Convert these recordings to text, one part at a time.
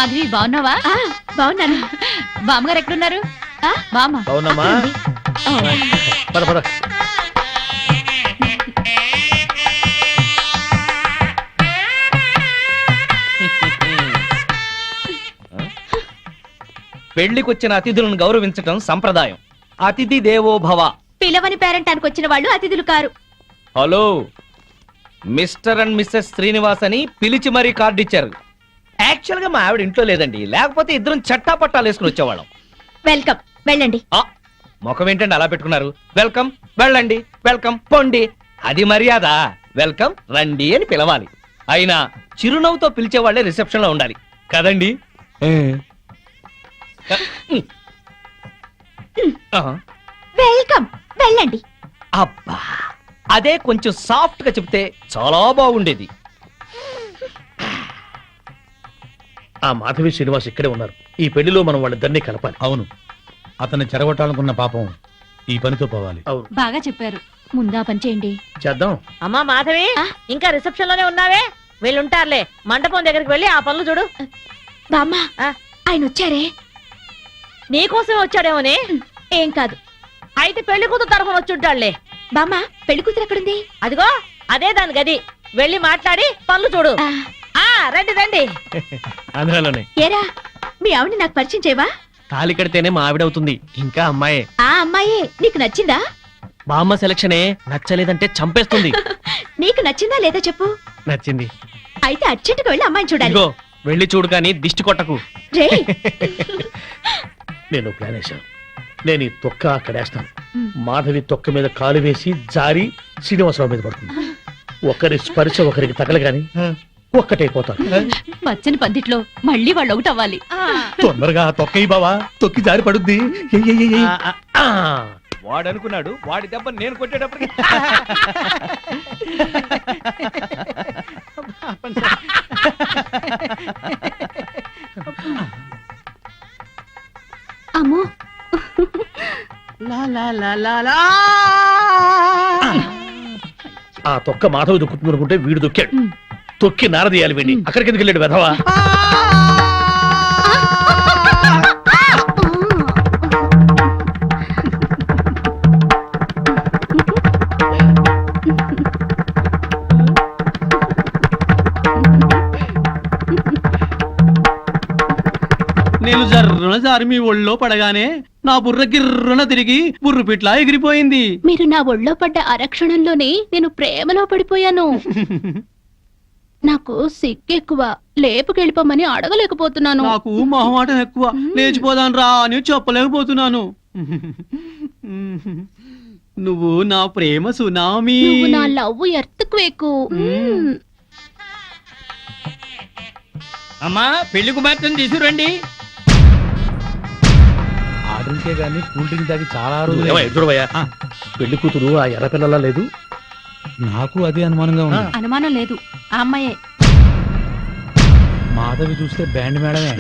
మాధవి బాగున్నావా? బాగున్నాను. బామ్మగారు ఎక్కడున్నారు? బామ్మ అవునమ్మా, పద పద. పెళ్లికొచ్చిన అతిథులను గౌరవించటం సంప్రదాయం. అతిథి దేవో భవ. పిలవని పేరంటానికి వచ్చిన వాళ్ళు అతిథులు కారు. Hello, mister and Mrs Srinivas అని పిలిచి మరీ కార్డు ఇచ్చారు. యాక్చువల్ గా మా ఆవిడ ఇంట్లో లేదండి, లేకపోతే ఇద్దరం చట్టా పట్టాలు వేసుకుని వచ్చేవాళ్ళం. వెల్కమ్, వెళ్ళండి. ముఖం ఏంటండి అలా పెట్టుకున్నారు? వెల్కమ్, వెళ్ళండి, వెల్కమ్, పొండి. అది మర్యాద. వెల్కమ్, రండి అని పిలవాలి. అయినా చిరునవ్వుతో పిలిచేవాళ్లే రిసెప్షన్ లో ఉండాలి కదండి? వెల్కమ్, వెళ్ళండి. అబ్బా, అదే కొంచెం సాఫ్ట్ గా చెప్తే చాలా బాగుండేది. ఆ మాధవి శ్రీనివాస్ ఇక్కడే ఉన్నారు. ఈ పెళ్లిలో మనం వాళ్ళిద్దరినీ కలపాలి. అవును, అతన్ని చెరగొట్టాలనుకున్న పాపం ఈ పనితో పోవాలి. అవును, బాగా చెప్పారు. ముందా పని చేయండి. చేద్దాం. అమ్మా మాధవి, ఇంకా రిసెప్షన్ లోనే ఉన్నావే? వీళ్ళుంటారులే, మండపం దగ్గరికి వెళ్ళి ఆ పనులు చూడు. బామ్మ, ఆయన వచ్చారే? నీకోసమే వచ్చాడేమోనే. ఏం కాదు. అయితే పెళ్లి కూతురు తరఫున వచ్చుంటాడులే. బామ్మ, పెళ్లి కూతురు ఎక్కడుంది? అదిగో అదే దాని గది. వెళ్ళి మాట్లాడి పనులు చూడు. రండి రండి. అందులోనే ఏరా, మీ ఆవిడ నాకు పరిచయం చేయవా? తాళి కడితేనే మా ఆవిడవుతుంది. ఇంకా అమ్మాయే. ఆ అమ్మాయే నీకు నచ్చిందా? బామ్మ సెలక్షనే నచ్చలేదంటే చంపేస్తుంది. నీకు నచ్చిందా లేదా చెప్పు. నచ్చింది. అయితే అర్జెంటుగా వెళ్ళి అమ్మాయిని చూడాలి. వెళ్ళి చూడు కానీ దిష్టి కొట్టకు. రే, నేను ప్లాన్ వేశాను. నేను ఈ తొక్క అక్కడేస్తాను. మాధవి తొక్క మీద కాలు వేసి జారి శ్రీనివాసరావు మీద పడుతుంది. ఒకరి స్పర్శ ఒకరికి తగలగాని ఒక్కటైపోతాను. పచ్చని పందిట్లో మళ్ళీ వాళ్ళు ఒకటవ్వాలి. తొందరగా తొక్కయి బావా, తొక్కి జారి పడుద్ది. వాడు అనుకున్నాడు, వాడి దెబ్బ నేను కొట్టేటప్పటికి అమ్మో, ఆ తొక్క మాధవి దొక్కుతుంది అనుకుంటే వీడు దొక్కాడు. తొక్కి నారదీయాలి వీడిని. అక్కడికి ఎందుకు వెళ్ళాడు వెధవా? నేను జర్రున జారి మీ ఒళ్ళో పడగానే నా బుర్ర గిర్రున తిరిగి బుర్రు పిట్లా ఎగిరిపోయింది. మీరు నా ఒళ్ళో పడ్డ అరక్షణంలోనే నేను ప్రేమలో పడిపోయాను. నాకు సిగ్గెక్కువ, లేపుకెళ్ళిపోమని అడగలేకపోతున్నాను. నాకు మొహమాటం ఎక్కువ, లేచిపోదాను రా అని చెప్పలేకపోతున్నాను. నువ్వు నా ప్రేమ సునామీ. నువ్వు నా లవ్ ఎర్త్క్వేక్. అమ్మా, పెళ్లి కుమార్తెను తీసుకురండి. ఆ డ్రింకే గానీ కూల్ డ్రింక్ తాగి చాలా ఎదురువయ్యా, పెళ్లి కూతురు ఆ ఎర్ర పిల్లలా లేదు? నాకు అదే అనుమానంగా ఉంది. అనుమానం లేదు, ఆ అమ్మాయే. మాధవి చూస్తే బ్యాండ్ మేడమే.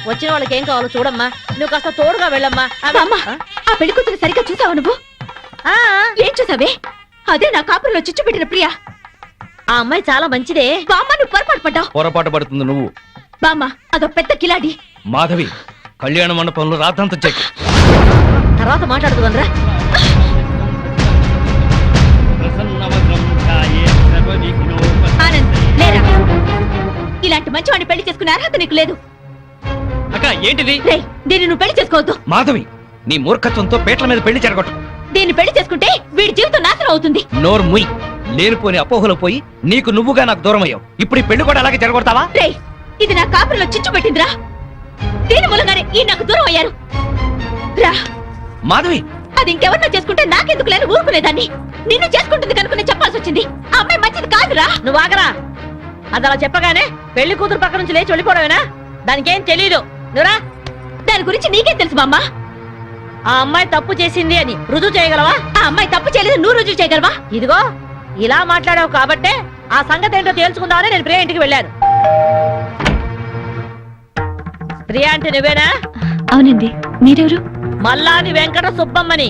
వచ్చిన వాళ్ళకి ఏం కావాలో చూడమ్మా. నువ్వు కాస్త తోడుగా వెళ్ళమ్మా. ఆ పెళ్లి కూతురు సరిగ్గా చూసావా నువ్వు? ఏం చూసావే? అదే నా కాపురంలో చిచ్చు పెట్టిన ప్రియా. ఆ అమ్మాయి చాలా మంచిదే. బామ్మ, నువ్వు పొరపాటు పడ్డావు. పొరపాటు పడుతుంది నువ్వు. బామ్మ, అదో పెద్ద కిలాడి. మాధవి, కళ్యాణ మండపంలో రాతంత చెక్. తర్వాత మాట్లాడుతుందరా. ఆనంద్, లేరా? ఇలాంటి మంచి వాడిని పెళ్లి చేసుకునే అర్హత నీకు లేదు. అక్క, ఏంటిది? రేయ్, దీన్ని నువ్వు పెళ్లి చేసుకోవద్దు. మాధవి, నీ మూర్ఖత్వంతో పేట్ల మీద పెళ్లి జరగొట్టు. దీన్ని పెళ్లి చేసుకుంటే వీడి జీవితం నాశనం అవుతుంది. నోరు ముయ్. లేనిపోని అపోహలో పోయి నీకు నువ్వుగా నాకు దూరం అయ్యావు. ఇప్పుడు ఈ పెళ్లి కూడా అలాగే జరగొడతావా? రేయ్, ఇది నా కాపురంలో చిచ్చు పెట్టిందిరా. దీని మూలంగానే ఈ నాకు దూరం అయ్యారు. రా మాధవి, అది ఇంకెవరినో చేసుకుంటే నాకెందుకు లేని ఊరుకునేదాన్ని. నిన్ను చేసుకుంటుంది కనుక నేను చెప్పాల్సి వచ్చింది. ఆ అమ్మాయి మంచిది కాదురా. నువ్వు ఆగరా. అది అలా చెప్పగానే పెళ్లి కూతురు పక్క నుంచి లేచి వెళ్ళిపోవడమేనా? దానికేం తెలీదు. నువ్వురా. దాని గురించి నీకేం తెలుసు బామ్మ? ఆ అమ్మాయి తప్పు చేసింది అని రుజువు చేయగలవా? ఆ అమ్మాయి తప్పు చేయలేదు, నువ్వు రుజువు చేయగలవా? ఇదిగో ఇలా మాట్లాడావు కాబట్టే ఆ సంగతి ఏంటో తేల్చుకుందామని నేను ప్రియా ఇంటికి వెళ్ళాను. ప్రియా అంటే నువ్వేనా? అవునండి, మీరెవరు? మల్లాది వెంకట సుబ్బమ్మని.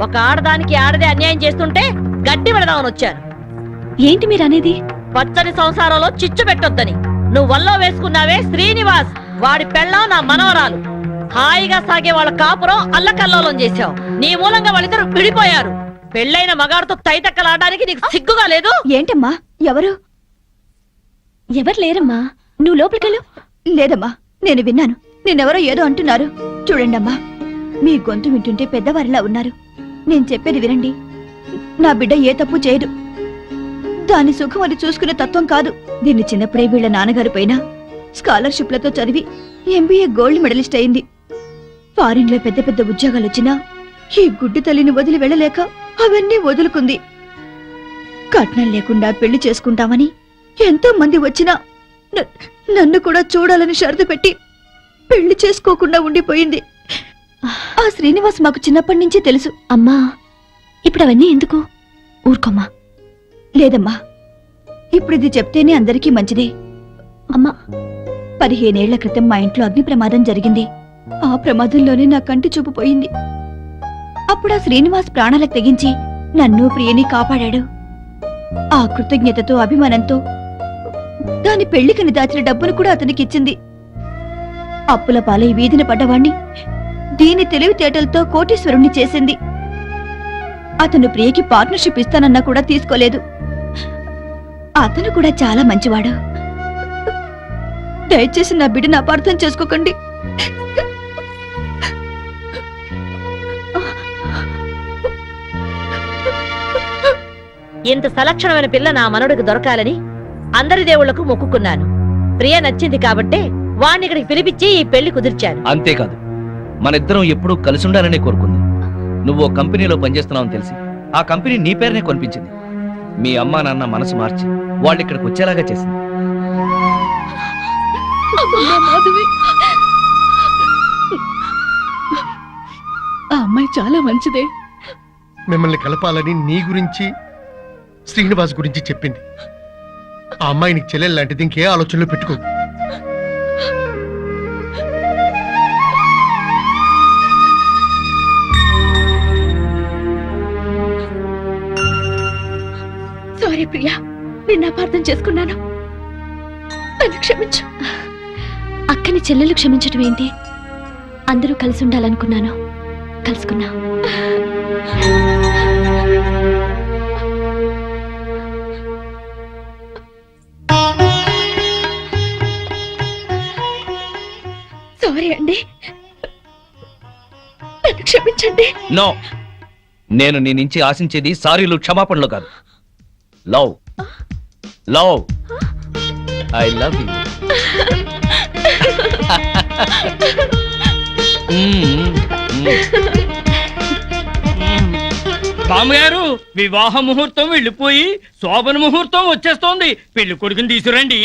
ఒక ఆడదానికి ఆడదే అన్యాయం చేస్తుంటే గడ్డి పెడదామని వచ్చాను. ఏంటి మీరు అనేది? పచ్చని సంసారంలో చిచ్చు పెట్టొద్దని. నువ్వు వల్లో వేసుకున్నావే శ్రీనివాస్, వాడి పెళ్ళం నా మనవరాలు. హాయిగా సాగే వాళ్ళ కాపురం అల్లకల్లోలం చేశావు. నీ మూలంగా వాళ్ళిద్దరు విడిపోయారు. పెళ్ళైన మగాడితో తైతక్కలాడడానికి నీకు సిగ్గుగా లేదు? ఏంటమ్మా? ఎవరు లేరమ్మా, నువ్వు లోపలికెళ్ళు. లేదమ్మా, నేను విన్నాను. నేనెవరో ఏదో అంటున్నారు. చూడండమ్మా, మీ గొంతు వింటుంటే పెద్దవారిలా ఉన్నారు. నేను చెప్పేది వినండి. నా బిడ్డ ఏ తప్పు చేయదు. దాని సుఖం అది చూసుకునే తత్వం కాదు. దీన్ని చిన్నప్పుడే వీళ్ళ నాన్నగారి పైన స్కాలర్షిప్లతో చదివి ఎంబీఏ గోల్డ్ మెడలిస్ట్ అయింది. ఫారిన్ లో పెద్ద పెద్ద ఉద్యోగాలు వచ్చినా ఈ గుడ్డి తల్లిని వదిలి వెళ్ళలేక అవన్నీ వదులుకుంది. కట్నం లేకుండా పెళ్లి చేసుకుంటామని ఎంతో మంది వచ్చినా నన్ను కూడా చూడాలని షరతు పెట్టి పెళ్లి చేసుకోకుండా ఉండిపోయింది. ఆ శ్రీనివాస్ మాకు చిన్నప్పటి నుంచి తెలుసు. అమ్మా, ఇప్పుడు అవన్నీ ఎందుకు? ఊరుకోమ్మా. లేదమ్మా, ఇప్పుడు ఇది చెప్తేనే అందరికీ మంచిదే. అమ్మా, 15 ఏళ్ల క్రితం మా ఇంట్లో అగ్ని ప్రమాదం జరిగింది. ఆ ప్రమాదంలోనే నా కంటి చూపు పోయింది. అప్పుడు ఆ శ్రీనివాస్ ప్రాణాలకు తెగించి నన్ను ప్రియని కాపాడాడు. ఆ కృతజ్ఞతతో అభిమానంతో దాని పెళ్లికని దాచిన డబ్బును కూడా అతనికి ఇచ్చింది. అప్పుల పాలై వీధిన పడ్డవాణ్ణి దీని తెలివితేటలతో కోటీశ్వరుణ్ణి చేసింది. అతను ప్రియకి పార్ట్నర్షిప్ ఇస్తానన్నా కూడా తీసుకోలేదు. అతను కూడా చాలా మంచివాడు. దయచేసి నా బిడ్డను అపార్థం చేసుకోకండి. ఇంత సలక్షణమైన పిల్ల నా మనవడికి దొరకాలని అందరి దేవుళ్లకు మొక్కుకున్నాను. ప్రియ నచ్చింది కాబట్టే వాణ్ణి ఇక్కడికి పిలిపించి ఈ పెళ్లి కుదిర్చాను. అంతేకాదు, మన ఇద్దరం ఎప్పుడూ కలిసి ఉండాలనే కోరుకుంది. నువ్వు ఓ కంపెనీలో పనిచేస్తున్నావని తెలిసి ఆ కంపెనీ నీ పేరునే కొనిపించింది. మీ అమ్మా నాన్న మనసు మార్చి వాళ్ళు ఇక్కడికి వచ్చేలాగా చేసింది. ఆ అమ్మాయి చాలా మంచిదే. మిమ్మల్ని కలపాలని నీ గురించి శ్రీనివాస్ గురించి చెప్పింది. ఆ అమ్మాయి నీకు చెల్లెలు లాంటిది, ఇంకే ఆలోచనలు పెట్టుకో. సారీ ప్రియా, నిన్ను అపార్థం చేసుకున్నాను. నన్ను క్షమించు. అక్కని చెల్లెలు క్షమించటం ఏంటి? అందరూ కలిసి ఉండాలనుకున్నాను, కలుసుకున్నా. సారీ అండి, నన్ను క్షమించండి. నో, నేను నీ నుంచి ఆశించేది సారీలు క్షమాపణలు కాదు. Love love I love you. బామ్మగారు, వివాహ ముహూర్తం వెళ్ళిపోయి శోభన ముహూర్తం వచ్చేస్తోంది. పెళ్లి కొడుకుని తీసుకురండి.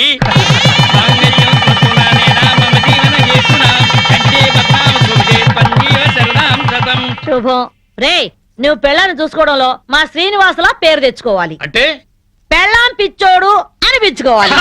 శుభం. రే, నువ్వు పెళ్ళాన్ని చూసుకోవడంలో మా శ్రీనివాసులా పేరు తెచ్చుకోవాలి. అంటే పెళ్ళాం పిచ్చోడు అనిపించుకోవాలి.